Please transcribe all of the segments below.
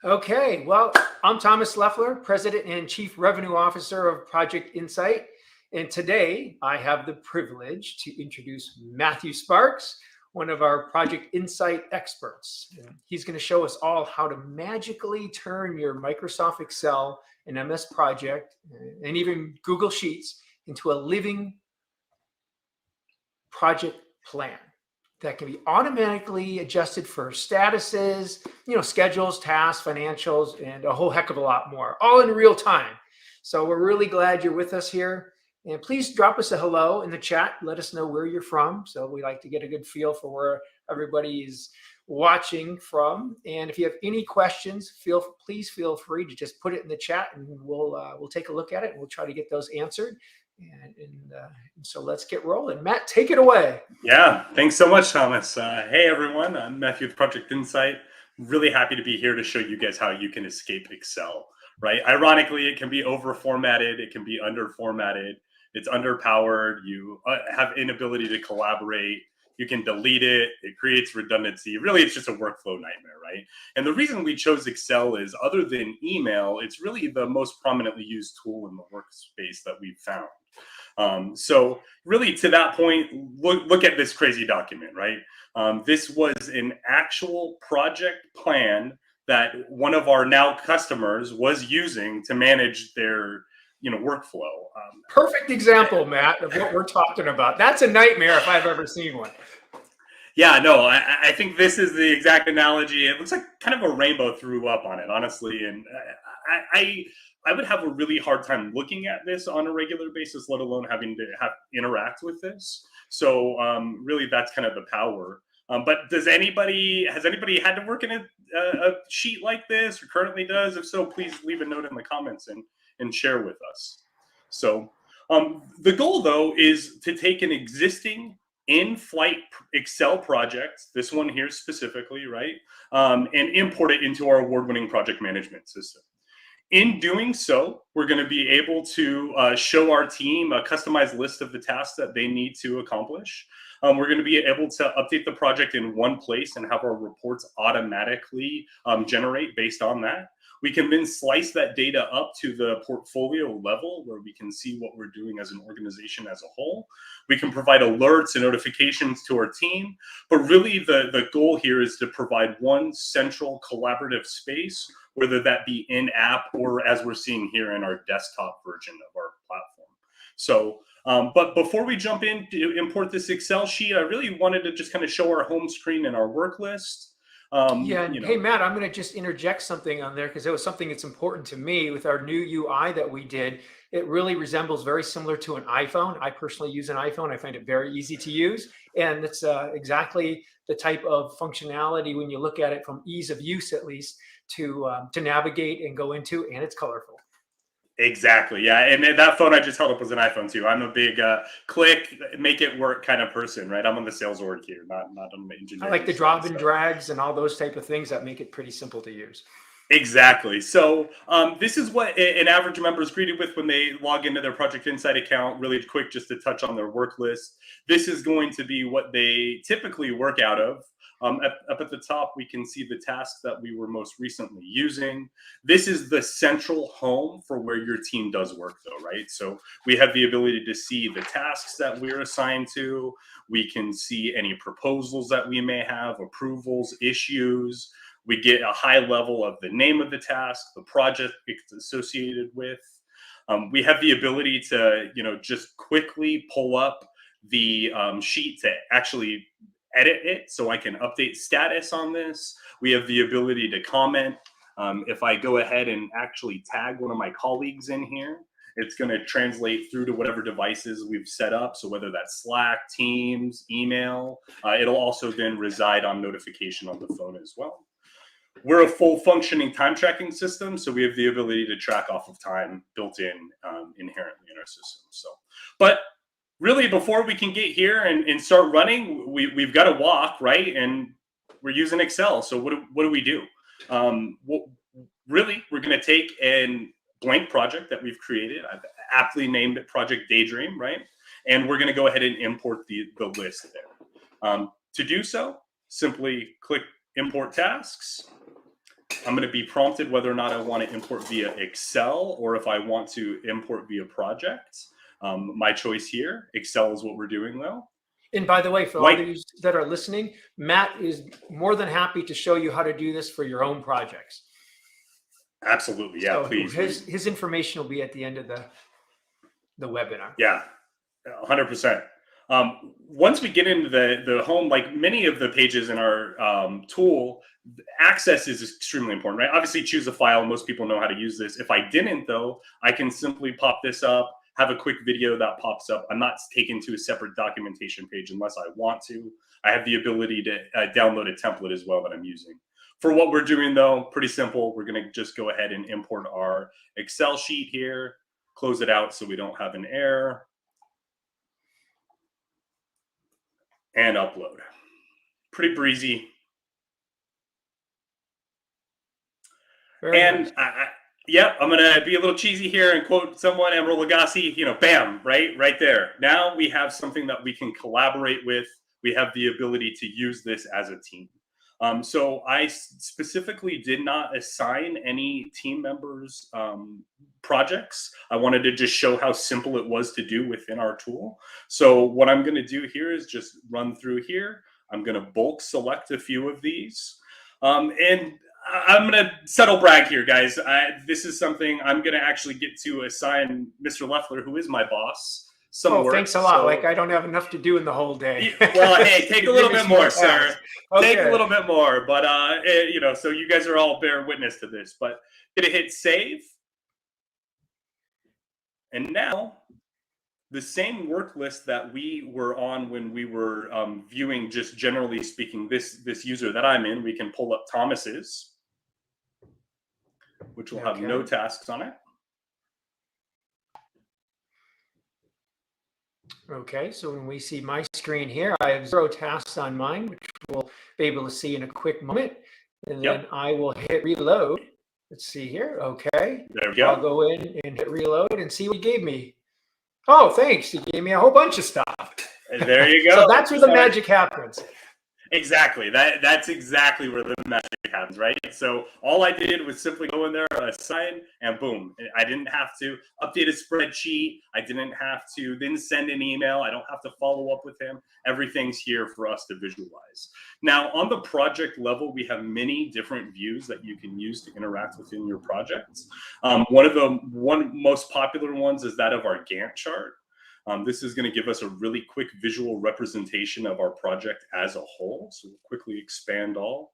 Okay, well, I'm Thomas Leffler, President and Chief Revenue Officer of Project Insight. And today I have the privilege to introduce Mathew Sparks, one of our Project Insight experts. And he's going to show us all how to magically turn your Microsoft Excel, an MS Project, and even Google Sheets into a living project plan that can be automatically adjusted for statuses, schedules, tasks, financials, and a whole heck of a lot more, all in real time. So we're really glad you're with us here. And please drop us a hello in the chat. Let us know where you're from. So we like to get a good feel for where everybody is watching from. And if you have any questions, please feel free to just put it in the chat, and we'll take a look at it, and we'll try to get those answered. And so let's get rolling. Matt, take it away. Yeah, thanks so much, Thomas. Hey, everyone. I'm Mathew with Project Insight. Really happy to be here to show you guys how you can escape Excel, right? Ironically, it can be over-formatted. It can be under-formatted. It's underpowered. You have inability to collaborate. You can delete it. It creates redundancy. Really, it's just a workflow nightmare, right? And the reason we chose Excel is, other than email, it's really the most prominently used tool in the workspace that we've found. So really, to that point, look at this crazy document, right? This was an actual project plan that one of our now customers was using to manage their workflow. Perfect example, Matt, of what we're talking about. That's a nightmare if I've ever seen one. Yeah, no, I think this is the exact analogy. It looks like kind of a rainbow threw up on it, honestly. And I would have a really hard time looking at this on a regular basis, let alone having to interact with this. So really, that's kind of the power. But has anybody had to work in a sheet like this, or currently does? If so, please leave a note in the comments and share with us. So the goal, though, is to take an existing in-flight Excel project, this one here specifically, right, and import it into our award-winning project management system. In doing so, we're going to be able to show our team a customized list of the tasks that they need to accomplish. We're going to be able to update the project in one place and have our reports automatically generate based on that. We can then slice that data up to the portfolio level, where we can see what we're doing as an organization as a whole. We can provide alerts and notifications to our team. But really, the goal here is to provide one central collaborative space, whether that be in-app or, as we're seeing here, in our desktop version of our platform. So, but before we jump in to import this Excel sheet, I really wanted to just kind of show our home screen and our work list. Hey, Matt, I'm going to just interject something on there, because it was something that's important to me with our new UI that we did. It really resembles very similar to an iPhone. I personally use an iPhone. I find it very easy to use. And it's exactly the type of functionality, when you look at it from ease of use, at least, to navigate and go into, and it's colorful. Exactly. Yeah. And that phone I just held up was an iPhone too. I'm a big click, make it work kind of person, right? I'm on the sales org here, not on the engineering. I like the drop and drags and all those type of things that make it pretty simple to use. Exactly. So this is what an average member is greeted with when they log into their Project Insight account. Really quick, just to touch on their work list. This is going to be what they typically work out of. Up at the top, we can see the tasks that we were most recently using. This is the central home for where your team does work, though, right? So we have the ability to see the tasks that we're assigned to. We can see any proposals that we may have, approvals, issues. We get a high level of the name of the task, the project it's associated with. We have the ability to, just quickly pull up the sheet to actually edit it, so I can update status on this. We have the ability to comment. If I go ahead and actually tag one of my colleagues in here, it's going to translate through to whatever devices we've set up. So whether that's Slack, Teams, email, it'll also then reside on notification on the phone as well. We're a full functioning time tracking system, so we have the ability to track off of time built in inherently in our system. So, but really, before we can get here and start running, we've got to walk, right? And we're using Excel. So what do we do? Really, we're going to take a blank project that we've created. I've aptly named it Project Daydream, right? And we're going to go ahead and import the list there. To do so, simply click Import Tasks. I'm going to be prompted whether or not I want to import via Excel or if I want to import via project. My choice here, Excel is what we're doing though. And by the way, for all White, of you that are listening, Matt is more than happy to show you how to do this for your own projects. absolutely, yeah, So please. his information will be at the end of the webinar. Yeah, 100%. Once we get into the home, like many of the pages in our tool, access is extremely important, right? Obviously, choose a file. Most people know how to use this. If I didn't, though, I can simply pop this up, have a quick video that pops up. I'm not taken to a separate documentation page unless I want to. I have the ability to download a template as well that I'm using. For what we're doing, though, pretty simple. We're going to just go ahead and import our Excel sheet here, close it out so we don't have an error, and upload. Pretty breezy. Very And nice. yeah, I'm gonna be a little cheesy here and quote someone, Emeril Lagasse. Bam, right there. Now we have something that we can collaborate with. We have the ability to use this as a team. So I specifically did not assign any team members projects. I wanted to just show how simple it was to do within our tool. So what I'm going to do here is just run through here. I'm going to bulk select a few of these. And I'm going to subtle brag here, guys. This is something I'm going to actually get to assign Mr. Leffler, who is my boss, some work. Thanks a lot. Like I don't have enough to do in the whole day. Well, hey, take a little bit more, sir. Okay. Take a little bit more, but so you guys are all bear witness to this. But gonna hit save, and now the same work list that we were on when we were viewing, just generally speaking, this user that I'm in, we can pull up Thomas's, which will have no tasks on it. Okay, so when we see my screen here, I have 0 tasks on mine, which we'll be able to see in a quick moment. And then I will hit reload. Let's see here. Okay. There we go. I'll go in and hit reload and see what he gave me. Oh, thanks. He gave me a whole bunch of stuff. There you go. So that's where the magic happens. Exactly. That's exactly where the magic happens, right? So all I did was simply go in there, assign, and boom. I didn't have to update a spreadsheet. I didn't have to then send an email. I don't have to follow up with him. Everything's here for us to visualize. Now, on the project level, we have many different views that you can use to interact within your projects. One most popular ones is that of our Gantt chart. This is going to give us a really quick visual representation of our project as a whole. So we'll quickly expand all.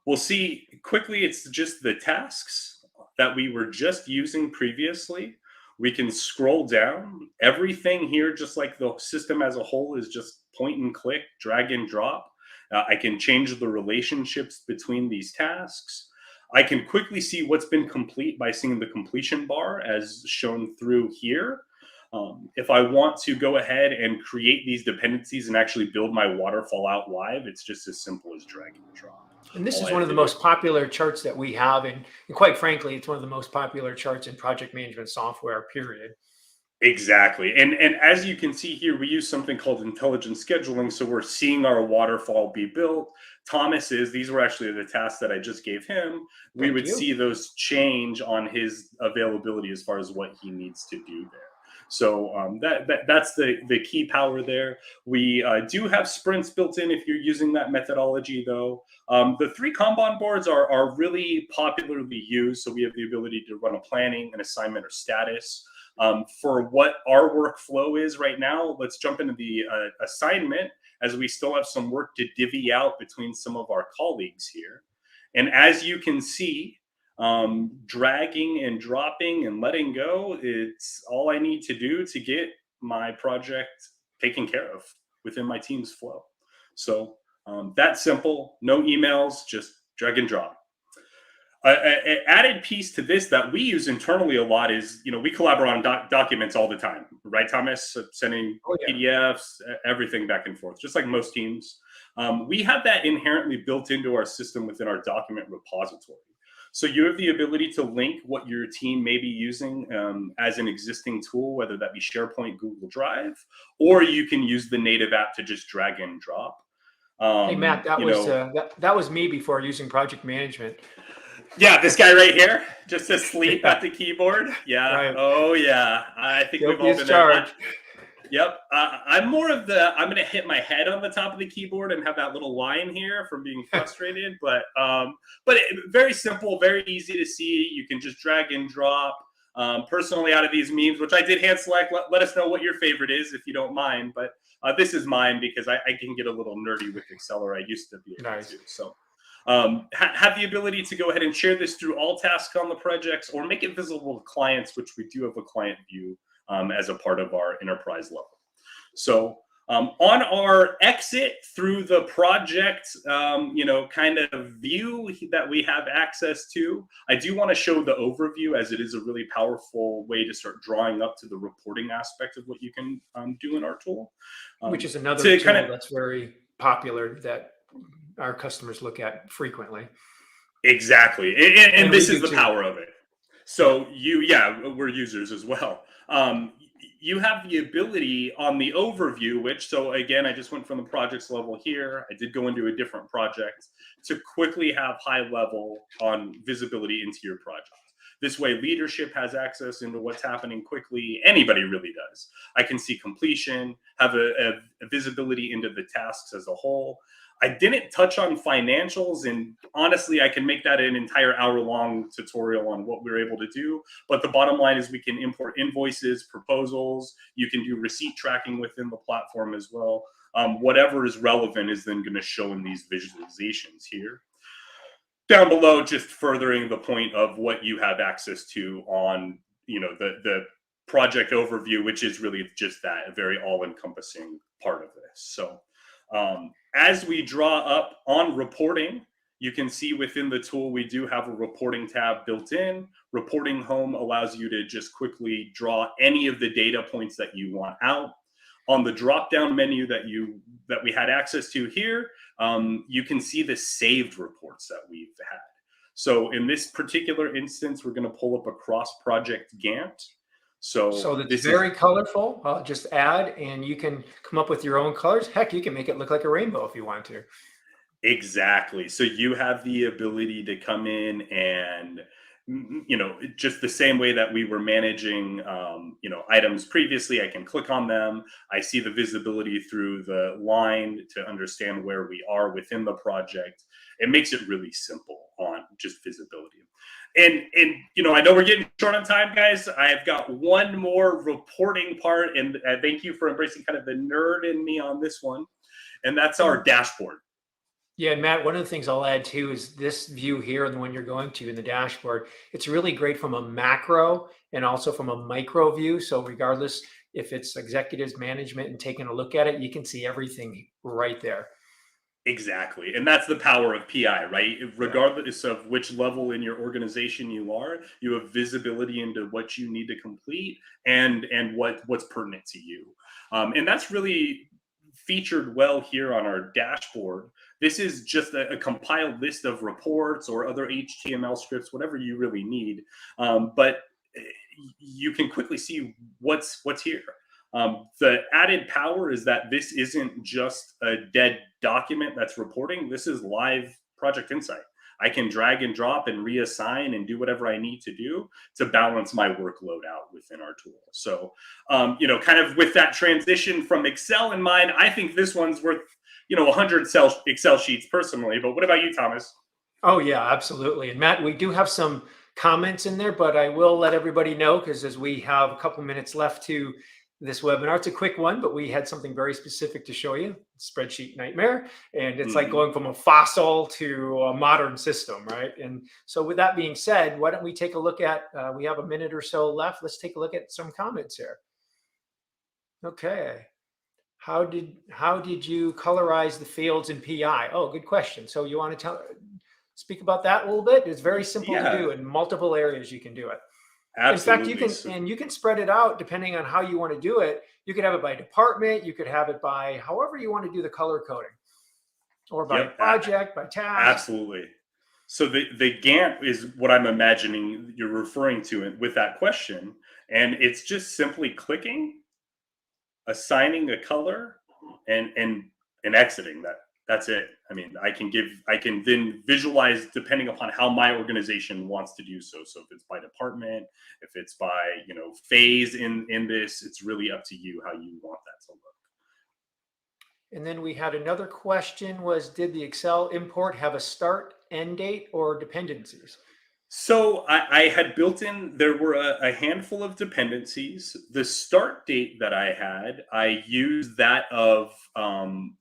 We'll see quickly it's just the tasks that we were just using previously. We can scroll down. Everything here, just like the system as a whole, is just point and click, drag and drop. I can change the relationships between these tasks. I can quickly see what's been complete by seeing the completion bar as shown through here. If I want to go ahead and create these dependencies and actually build my waterfall out live, it's just as simple as drag and drop. And this is one of the most popular charts that we have. And quite frankly, it's one of the most popular charts in project management software, period. Exactly. And as you can see here, we use something called intelligent scheduling. So we're seeing our waterfall be built. These were actually the tasks that I just gave him. We would see those change on his availability as far as what he needs to do there. So that's the key power there. We do have sprints built in if you're using that methodology, though. The 3 Kanban boards are really popularly used. So we have the ability to run a planning, an assignment, or status. For what our workflow is right now, let's jump into the assignment, as we still have some work to divvy out between some of our colleagues here. And as you can see, dragging and dropping and letting go, it's all I need to do to get my project taken care of within my team's flow. So that's simple, no emails, just drag and drop. An added piece to this that we use internally a lot is, we collaborate on documents all the time, right, Thomas? Sending PDFs, everything back and forth, just like most teams. We have that inherently built into our system within our document repository. So you have the ability to link what your team may be using as an existing tool, whether that be SharePoint, Google Drive, or you can use the native app to just drag and drop. Hey Matt, that You was know, that was me before using project management. yeah, this guy right here, just asleep Yeah, at the keyboard. Yeah. right. Oh, yeah. I think we've Guilty all as been there. charged. Yep. I'm more of the, I'm going to hit my head on the top of the keyboard and have that little line here from being frustrated. But very simple, very easy to see. You can just drag and drop. Personally, out of these memes, which I did hand select, let us know what your favorite is if you don't mind. But this is mine because I can get a little nerdy with Excel, or I used to be able Nice. to. So have the ability to go ahead and share this through all tasks on the projects, or make it visible to clients, which we do have a client view as a part of our enterprise level. So on our exit through the project, kind of view that we have access to, I do want to show the overview, as it is a really powerful way to start drawing up to the reporting aspect of what you can do in our tool. Which is another To tool kind of that's very popular that our customers look at frequently. Exactly. And And we this is do the too. power of it. Yeah. So we're users as well. You have the ability on the overview, which, so again, I just went from the projects level here. I did go into a different project to quickly have high level on visibility into your project. This way, leadership has access into what's happening quickly. Anybody really does. I can see completion, have a visibility into the tasks as a whole. I didn't touch on financials, and honestly, I can make that an entire hour-long tutorial on what we're able to do. But the bottom line is we can import invoices, proposals. You can do receipt tracking within the platform as well. Whatever is relevant is then going to show in these visualizations here. Down below, just furthering the point of what you have access to on, the project overview, which is really just that, a very all-encompassing part of this. So as we draw up on reporting, you can see within the tool, we do have a reporting tab built in. Reporting home allows you to just quickly draw any of the data points that you want out. On the drop-down menu that we had access to here, you can see the saved reports that we've had. So in this particular instance, we're going to pull up a cross-project Gantt. So that's very colorful. I'll just add, and you can come up with your own colors. Heck, you can make it look like a rainbow if you want to. Exactly. So you have the ability to come in and, just the same way that we were managing, items previously, I can click on them. I see the visibility through the line to understand where we are within the project. It makes it really simple on just visibility. And I know we're getting short on time, guys. I've got one more reporting part, and thank you for embracing kind of the nerd in me on this one. And that's our dashboard. Yeah, and Matt, one of the things I'll add too is this view here and the one you're going to in the dashboard. It's really great from a macro and also from a micro view. So regardless if it's executives, management, and taking a look at it, you can see everything right there. Exactly. And that's the power of PI, right? Regardless of which level in your organization you are, you have visibility into what you need to complete and what's pertinent to you. And that's really featured well here on our dashboard. This is just a compiled list of reports or other HTML scripts, whatever you really need. But you can quickly see what's here. The added power is that this isn't just a dead document that's reporting. This is live project insight. I can drag and drop and reassign and do whatever I need to do to balance my workload out within our tool. So, kind of with that transition from Excel in mind, I think this one's worth, 100 Excel sheets personally. But what about you, Thomas? Oh yeah, absolutely. And Matt, we do have some comments in there, but I will let everybody know because as we have a couple minutes left to this webinar, it's a quick one, but we had something very specific to show you, spreadsheet nightmare. And it's like going from a fossil to a modern system, right? And so with that being said, why don't we take a look at, we have a minute or so left. Let's take a look at some comments here. Okay. How did you colorize the fields in PI? Oh, good question. So you want to speak about that a little bit? It's very simple to do in multiple areas. You can do it. Absolutely. In fact, you can spread it out depending on how you want to do it. You could have it by department. You could have it by however you want to do the color coding, or by project, by task. Absolutely. So the Gantt is what I'm imagining you're referring to with that question, and it's just simply clicking, assigning a color, and exiting That's it. I mean, I can then visualize depending upon how my organization wants to do so. So if it's by department, if it's by, phase in this, it's really up to you how you want that to look. And then we had another question was, did the Excel import have a start, end date, or dependencies? So I had built in, there were a handful of dependencies. The start date that I had, I used that of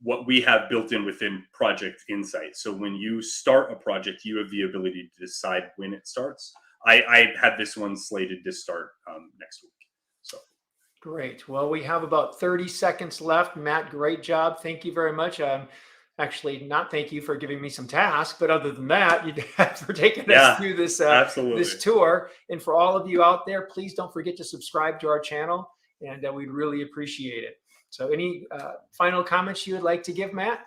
what we have built in within Project Insight. So when you start a project, you have the ability to decide when it starts. I had this one slated to start next week. So Great. Well, we have about 30 seconds left. Matt, great job. Thank you very much. Actually, not thank you for giving me some tasks, but other than that, you for taking us through this absolutely. this tour. And for all of you out there, please don't forget to subscribe to our channel, and we'd really appreciate it. So, any final comments you would like to give, Matt?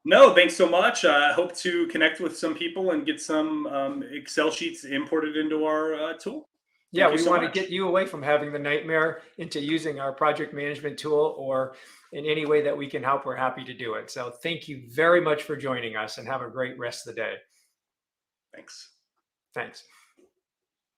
No, thanks so much. I hope to connect with some people and get some Excel sheets imported into our tool. Yeah, Thank you we so want to much. get you away from having the nightmare into using our project management tool, or in any way that we can help, we're happy to do it. So thank you very much for joining us, and have a great rest of the day. Thanks. Thanks.